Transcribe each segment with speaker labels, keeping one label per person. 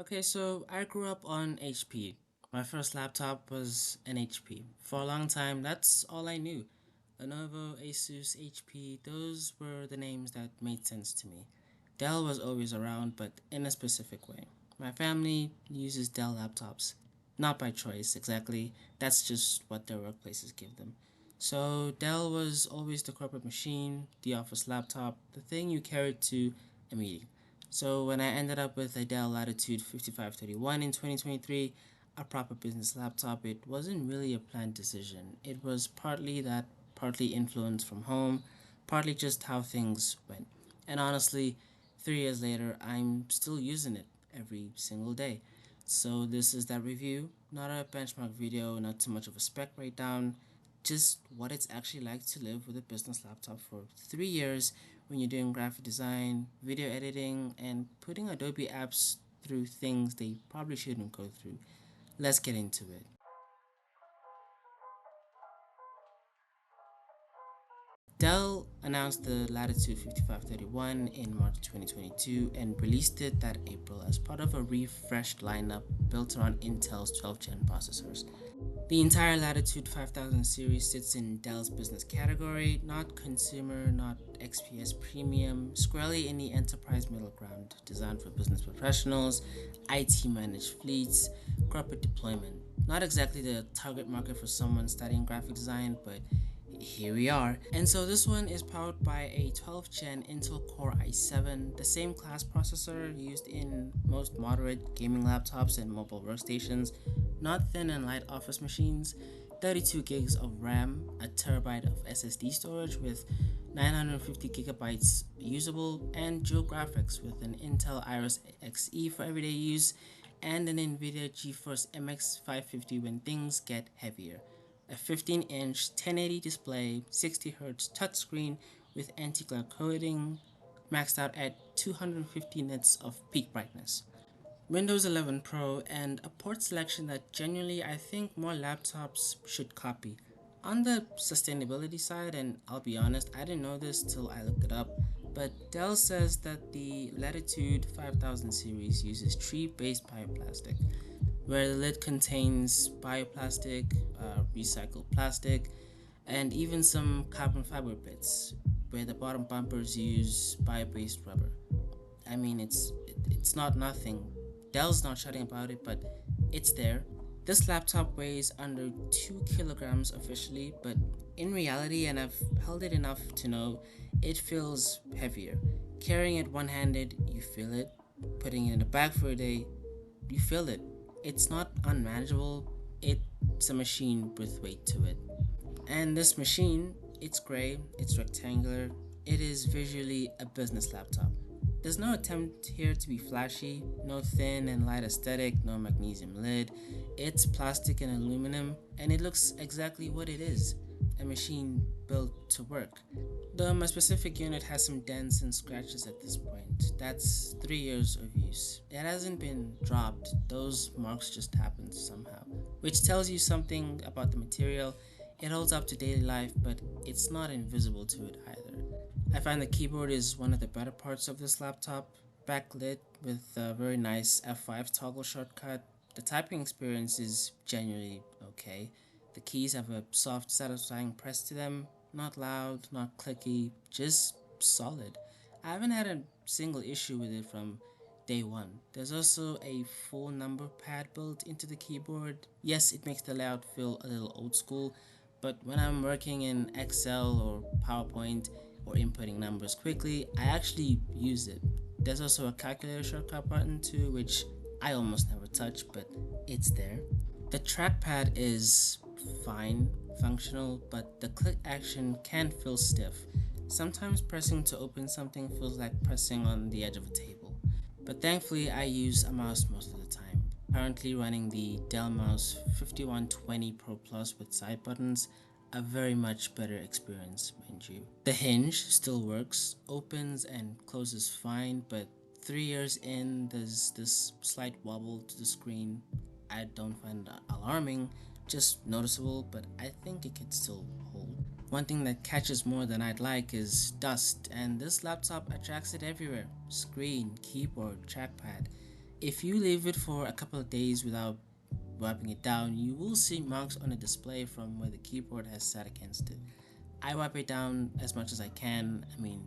Speaker 1: Okay, so I grew up on HP. My first laptop was an HP. For a long time, that's all I knew. Lenovo, Asus, HP, those were the names that made sense to me. Dell was always around, but in a specific way. My family uses Dell laptops. Not by choice, exactly. That's just what their workplaces give them. So, Dell was always the corporate machine, the office laptop, the thing you carried to a meeting. So when I ended up with a Dell Latitude 5531 in 2023, a proper business laptop, it wasn't really a planned decision. It was partly that, partly influence from home, partly just how things went. And honestly, 3 years later, I'm still using it every single day. So this is that review, not a benchmark video, not too much of a spec breakdown, just what it's actually like to live with a business laptop for 3 years when you're doing graphic design, video editing, and putting Adobe apps through things they probably shouldn't go through. Let's get into it. Dell announced the Latitude 5531 in March 2022 and released it that April as part of a refreshed lineup built around Intel's 12th gen processors. The entire Latitude 5000 series sits in Dell's business category, not consumer, not XPS premium, squarely in the enterprise middle ground, designed for business professionals, IT managed fleets, corporate deployment. Not exactly the target market for someone studying graphic design, but here we are. And so this one is powered by a 12th gen Intel Core i7, the same class processor used in most moderate gaming laptops and mobile workstations, not thin and light office machines, 32 gigs of RAM, a terabyte of SSD storage with 950 gigabytes usable, and dual graphics with an Intel Iris Xe for everyday use and an Nvidia GeForce MX 550 when things get heavier. A 15-inch 1080 display, 60Hz touchscreen with anti-glare coating, maxed out at 250 nits of peak brightness. Windows 11 Pro, and a port selection that genuinely I think more laptops should copy. On the sustainability side, and I'll be honest, I didn't know this till I looked it up, but Dell says that the Latitude 5000 series uses tree-based bioplastic, where the lid contains bioplastic, recycled plastic, and even some carbon fiber bits, where the bottom bumpers use bio-based rubber. I mean, it's not nothing. Dell's not shouting about it, but it's there. This laptop weighs under 2 kilograms officially, but in reality, and I've held it enough to know, it feels heavier. Carrying it one handed, you feel it. Putting it in a bag for a day, you feel it. It's not unmanageable, it's a machine with weight to it. And this machine, it's gray, it's rectangular, it is visually a business laptop. There's no attempt here to be flashy, no thin and light aesthetic, no magnesium lid. It's plastic and aluminum, and it looks exactly what it is, a machine built to work. Though my specific unit has some dents and scratches at this point. That's 3 years of use. It hasn't been dropped, those marks just happened somehow. Which tells you something about the material. It holds up to daily life, but it's not invisible to it either. I find the keyboard is one of the better parts of this laptop. Backlit with a very nice F5 toggle shortcut. The typing experience is genuinely okay. The keys have a soft, satisfying press to them, not loud, not clicky, just solid. I haven't had a single issue with it from day one. There's also a full number pad built into the keyboard. Yes, it makes the layout feel a little old school, but when I'm working in Excel or PowerPoint or inputting numbers quickly, I actually use it. There's also a calculator shortcut button too, which I almost never touch, but it's there. The trackpad is fine, functional, but the click action can feel stiff. Sometimes pressing to open something feels like pressing on the edge of a table. But thankfully, I use a mouse most of the time. Currently running the Dell Mouse 5120 Pro Plus with side buttons, a very much better experience, mind you. The hinge still works, opens and closes fine, but 3 years in, there's this slight wobble to the screen. I don't find it alarming, just noticeable, but I think it could still hold. One thing that catches more than I'd like is dust, and this laptop attracts it everywhere. Screen, keyboard, trackpad. If you leave it for a couple of days without wiping it down, you will see marks on the display from where the keyboard has sat against it. I wipe it down as much as I can. I mean,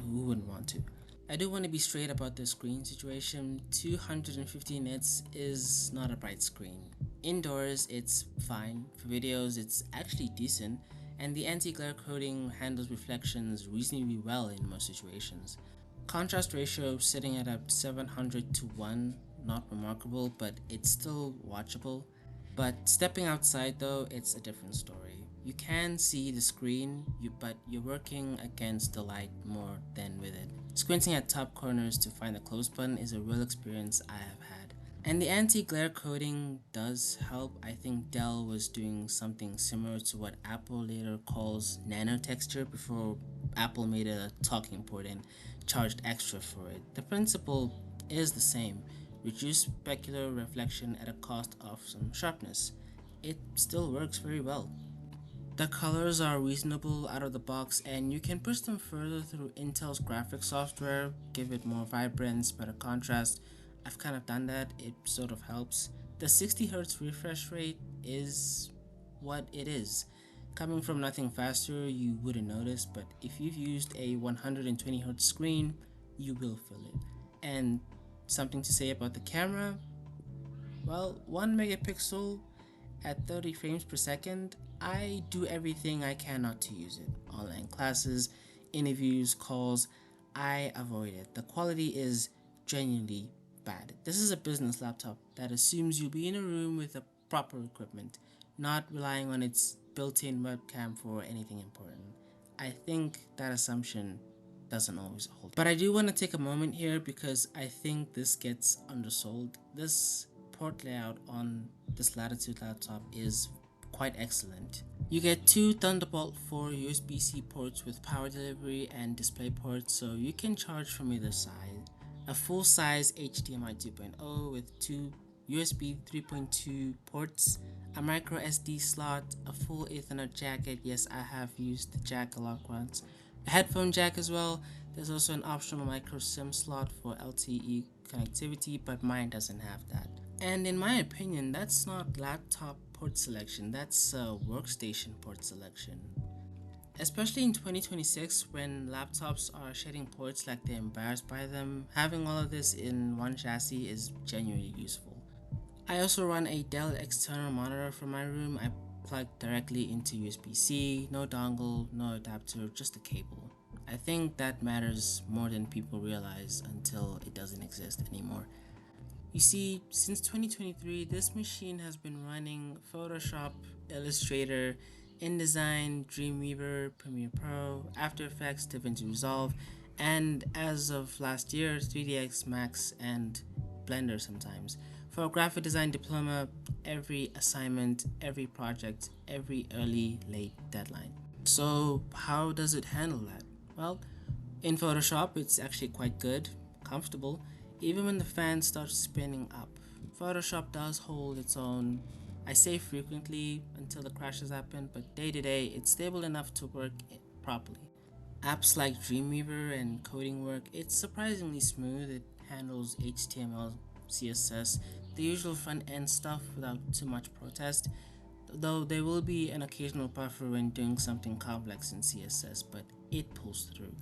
Speaker 1: who wouldn't want to? I do want to be straight about the screen situation. 250 nits is not a bright screen. Indoors, it's fine. For videos, it's actually decent, and the anti-glare coating handles reflections reasonably well in most situations. Contrast ratio sitting at a 700 to 1, not remarkable, but it's still watchable. But stepping outside though, it's a different story. You can see the screen, but you're working against the light more than with it. Squinting at top corners to find the close button is a real experience I have had. And the anti-glare coating does help. I think Dell was doing something similar to what Apple later calls nanotexture before Apple made a talking point and charged extra for it. The principle is the same. Reduce specular reflection at a cost of some sharpness. It still works very well. The colors are reasonable out of the box, and you can push them further through Intel's graphics software, give it more vibrance, better contrast. I've kind of done that, it sort of helps. The 60Hz refresh rate is what it is. Coming from nothing faster, you wouldn't notice, but if you've used a 120Hz screen, you will feel it. And something to say about the camera? Well, 1 megapixel at 30 frames per second, I do everything I can not to use it. Online classes, interviews, calls, I avoid it. The quality is genuinely bad. This is a business laptop that assumes you'll be in a room with the proper equipment, not relying on its built-in webcam for anything important. I think that assumption doesn't always hold. But I do want to take a moment here because I think this gets undersold. This port layout on this Latitude laptop is quite excellent. You get two Thunderbolt 4 USB-C ports with power delivery and display ports, so you can charge from either side. A full-size HDMI 2.0 with two USB 3.2 ports, a micro SD slot, a full Ethernet jack. Yes, I have used the jack a lot once. A headphone jack as well. There's also an optional micro SIM slot for LTE connectivity, but mine doesn't have that. And in my opinion, that's not laptop port selection, that's workstation port selection. Especially in 2026, when laptops are shedding ports like they're embarrassed by them, having all of this in one chassis is genuinely useful. I also run a Dell external monitor for my room. I plug directly into USB-C, no dongle, no adapter, just a cable. I think that matters more than people realize until it doesn't exist anymore. You see, since 2023, this machine has been running Photoshop, Illustrator, InDesign, Dreamweaver, Premiere Pro, After Effects, DaVinci Resolve, and as of last year, 3ds Max and Blender sometimes. For a graphic design diploma, every assignment, every project, every early, late deadline. So how does it handle that? Well, in Photoshop, it's actually quite good, comfortable, even when the fan starts spinning up. Photoshop does hold its own. I save frequently until the crashes happen, but day to day, it's stable enough to work properly. Apps like Dreamweaver and coding work, it's surprisingly smooth. It handles HTML, CSS, the usual front end stuff without too much protest, though there will be an occasional buffer when doing something complex in CSS, but it pulls through.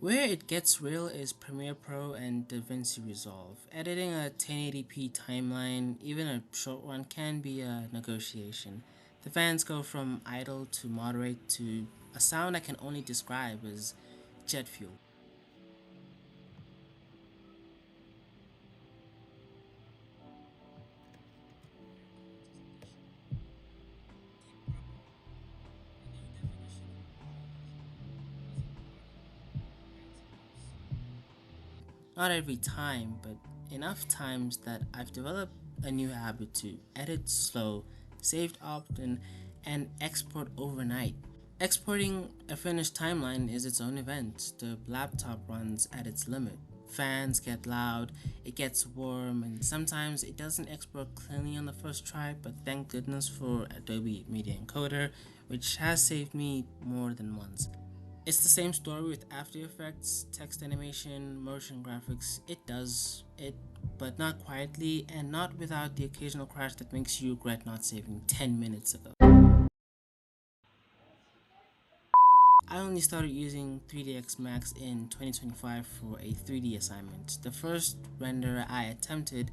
Speaker 1: Where it gets real is Premiere Pro and DaVinci Resolve. Editing a 1080p timeline, even a short one, can be a negotiation. The fans go from idle to moderate to a sound I can only describe as jet fuel. Not every time, but enough times that I've developed a new habit to edit slow, save often, and export overnight. Exporting a finished timeline is its own event. The laptop runs at its limit. Fans get loud, it gets warm, and sometimes it doesn't export cleanly on the first try, but thank goodness for Adobe Media Encoder, which has saved me more than once. It's the same story with After Effects, text animation, motion graphics. It does it, but not quietly and not without the occasional crash that makes you regret not saving 10 minutes ago. I only started using 3ds Max in 2025 for a 3D assignment. The first render I attempted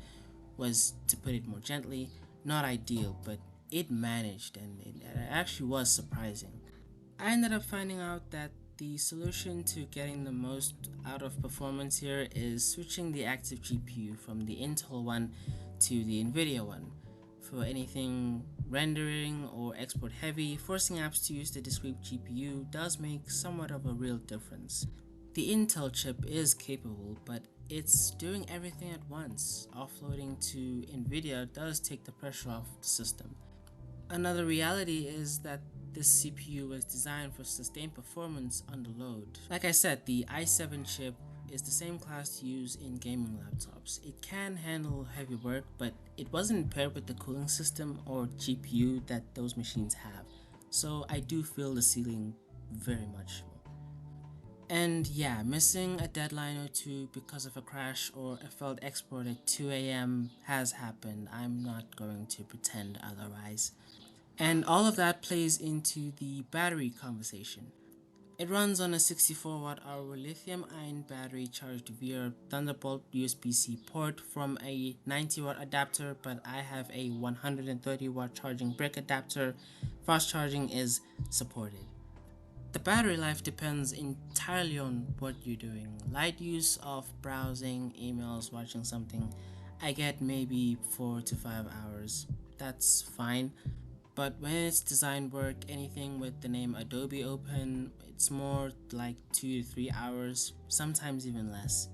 Speaker 1: was, to put it more gently, not ideal, but it managed and it actually was surprising. I ended up finding out that the solution to getting the most out of performance here is switching the active GPU from the Intel one to the Nvidia one. For anything rendering or export heavy, forcing apps to use the discrete GPU does make somewhat of a real difference. The Intel chip is capable, but it's doing everything at once. Offloading to Nvidia does take the pressure off the system. Another reality is that this CPU was designed for sustained performance under load. Like I said, the i7 chip is the same class used in gaming laptops. It can handle heavy work, but it wasn't paired with the cooling system or GPU that those machines have. So I do feel the ceiling very much. And yeah, missing a deadline or two because of a crash or a failed export at 2 a.m. has happened. I'm not going to pretend otherwise. And all of that plays into the battery conversation. It runs on a 64 watt hour lithium ion battery charged via Thunderbolt USB-C port from a 90 watt adapter, but I have a 130 watt charging brick adapter. Fast charging is supported. The battery life depends entirely on what you're doing. Light use of browsing, emails, watching something, I get maybe 4 to 5 hours. That's fine. But when it's design work, anything with the name Adobe open, it's more like 2 to 3 hours, sometimes even less.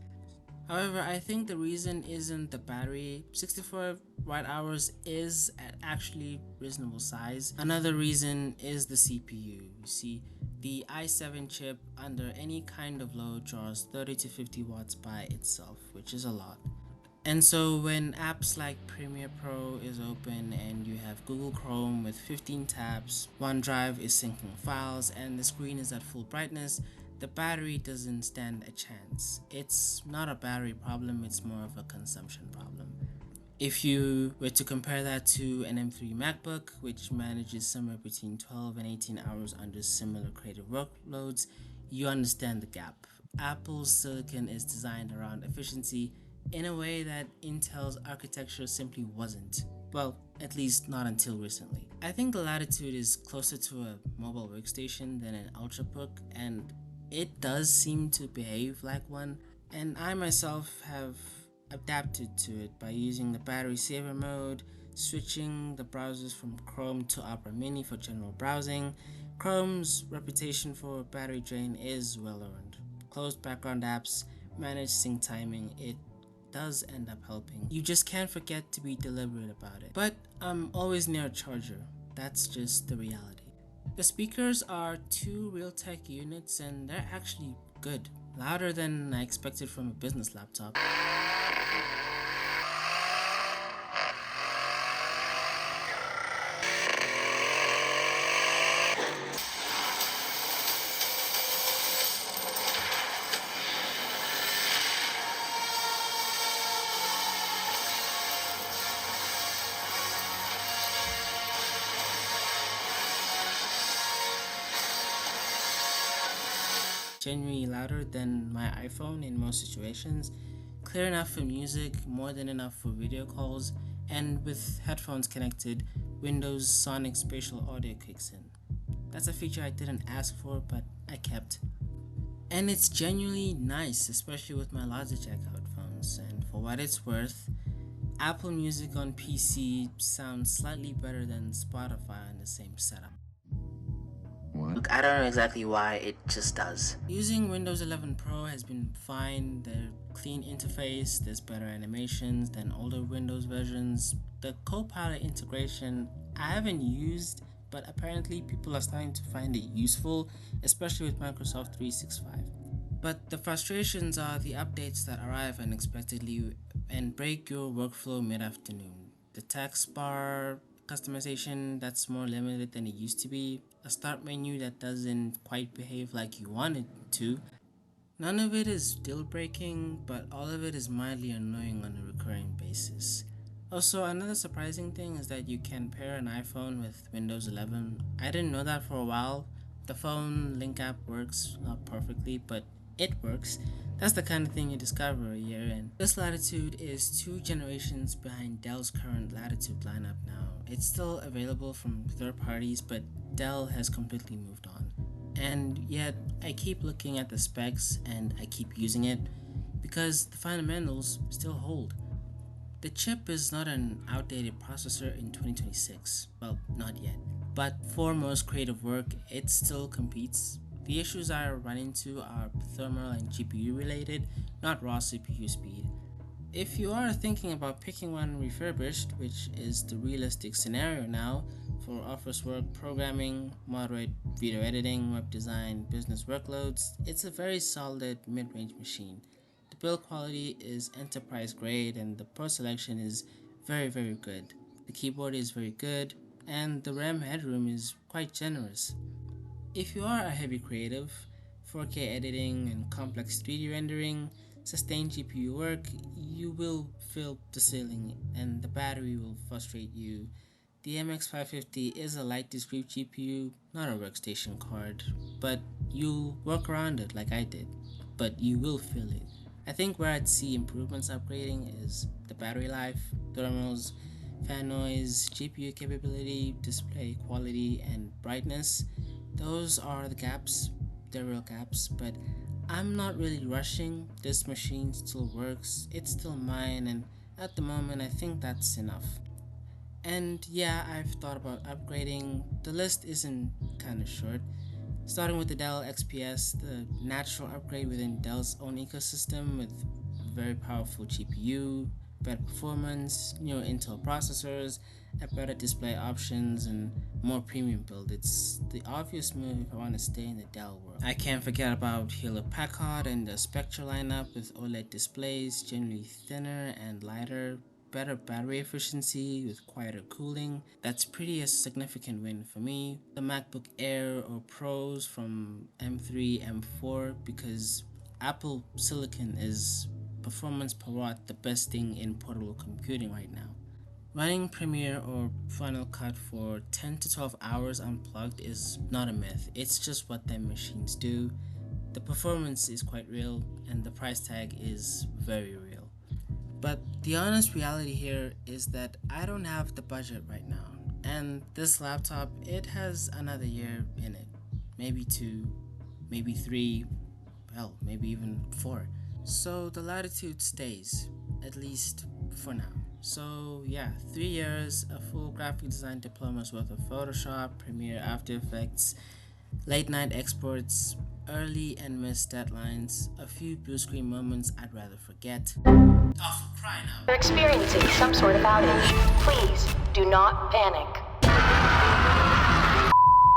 Speaker 1: However, I think the reason isn't the battery. 64 watt hours is actually reasonable size. Another reason is the CPU. You see, the i7 chip under any kind of load draws 30 to 50 watts by itself, which is a lot. And so when apps like Premiere Pro is open and you have Google Chrome with 15 tabs, OneDrive is syncing files, and the screen is at full brightness, the battery doesn't stand a chance. It's not a battery problem, it's more of a consumption problem. If you were to compare that to an M3 MacBook, which manages somewhere between 12 and 18 hours under similar creative workloads, you understand the gap. Apple's silicon is designed around efficiency in a way that Intel's architecture simply wasn't. Well, at least not until recently. I think the Latitude is closer to a mobile workstation than an Ultrabook, and it does seem to behave like one. And I myself have adapted to it by using the battery saver mode, switching the browsers from Chrome to Opera Mini for general browsing. Chrome's reputation for battery drain is well earned. Closed background apps, managed sync timing, it does end up helping. You just can't forget to be deliberate about it. But I'm always near a charger. That's just the reality. The speakers are two Realtek units and they're actually good. Louder than I expected from a business laptop. Genuinely louder than my iPhone in most situations, clear enough for music, more than enough for video calls, and with headphones connected, Windows Sonic Spatial Audio kicks in. That's a feature I didn't ask for, but I kept. And it's genuinely nice, especially with my Logitech headphones, and for what it's worth, Apple Music on PC sounds slightly better than Spotify on the same setup. Look, I don't know exactly why, it just does. Using Windows 11 Pro has been fine. There's clean interface, there's better animations than older Windows versions. The Copilot integration I haven't used, but apparently people are starting to find it useful, especially with Microsoft 365. But the frustrations are the updates that arrive unexpectedly and break your workflow mid-afternoon. The taskbar customization that's more limited than it used to be, a start menu that doesn't quite behave like you want it to. None of it is deal breaking, but all of it is mildly annoying on a recurring basis. Also, another surprising thing is that you can pair an iPhone with Windows 11. I didn't know that for a while. The phone link app works not perfectly, but it works. That's the kind of thing you discover a year in. This Latitude is 2 generations behind Dell's current Latitude lineup now. It's still available from third parties, but Dell has completely moved on. And yet, I keep looking at the specs and I keep using it because the fundamentals still hold. The chip is not an outdated processor in 2026, well, not yet, but for most creative work, it still competes. The issues I run into are thermal and GPU related, not raw CPU speed. If you are thinking about picking one refurbished, which is the realistic scenario now for office work, programming, moderate video editing, web design, business workloads, it's a very solid mid-range machine. The build quality is enterprise grade and the port selection is very good. The keyboard is very good and the RAM headroom is quite generous. If you are a heavy creative, 4K editing and complex 3D rendering, sustained GPU work, you will feel the ceiling and the battery will frustrate you. The MX550 is a light discrete GPU, not a workstation card, but you'll work around it like I did, but you will feel it. I think where I'd see improvements upgrading is the battery life, thermals, fan noise, GPU capability, display quality, and brightness. Those are the gaps, they're real gaps, but I'm not really rushing. This machine still works, it's still mine, and at the moment I think that's enough. And yeah, I've thought about upgrading. The list isn't kinda short. Starting with the Dell XPS, the natural upgrade within Dell's own ecosystem with very powerful GPU, better performance, newer Intel processors, and better display options and more premium build. It's the obvious move if I want to stay in the Dell world. I can't forget about Hewlett Packard and the Spectre lineup with OLED displays, generally thinner and lighter, better battery efficiency with quieter cooling. That's pretty a significant win for me. The MacBook Air or Pros from M3, M4 because Apple Silicon is performance per watt the best thing in portable computing right now. Running Premiere or Final Cut for 10 to 12 hours unplugged is not a myth, it's just what them machines do. The performance is quite real and the price tag is very real. But the honest reality here is that I don't have the budget right now. And this laptop, it has another year in it. Maybe 2, maybe 3, hell, maybe even 4. So the Latitude stays, at least for now. So yeah, 3 years, a full graphic design diploma's worth of Photoshop, Premiere, After Effects, late night exports, early and missed deadlines, a few blue screen moments I'd rather forget. Oh, for crying out.
Speaker 2: You're experiencing some sort of outage. Please do not panic.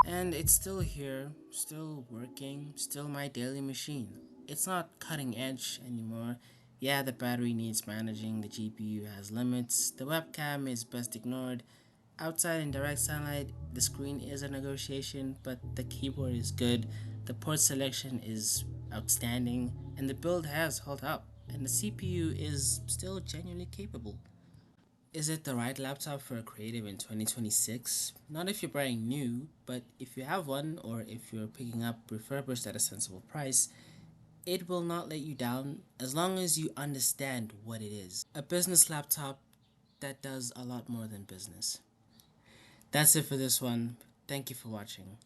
Speaker 1: And it's still here, still working, still my daily machine. It's not cutting edge anymore. Yeah, the battery needs managing, the GPU has limits, the webcam is best ignored. Outside in direct sunlight, the screen is a negotiation, but the keyboard is good, the port selection is outstanding, and the build has held up, and the CPU is still genuinely capable. Is it the right laptop for a creative in 2026? Not if you're buying new, but if you have one or if you're picking up refurbished at a sensible price, it will not let you down as long as you understand what it is. A business laptop that does a lot more than business. That's it for this one. Thank you for watching.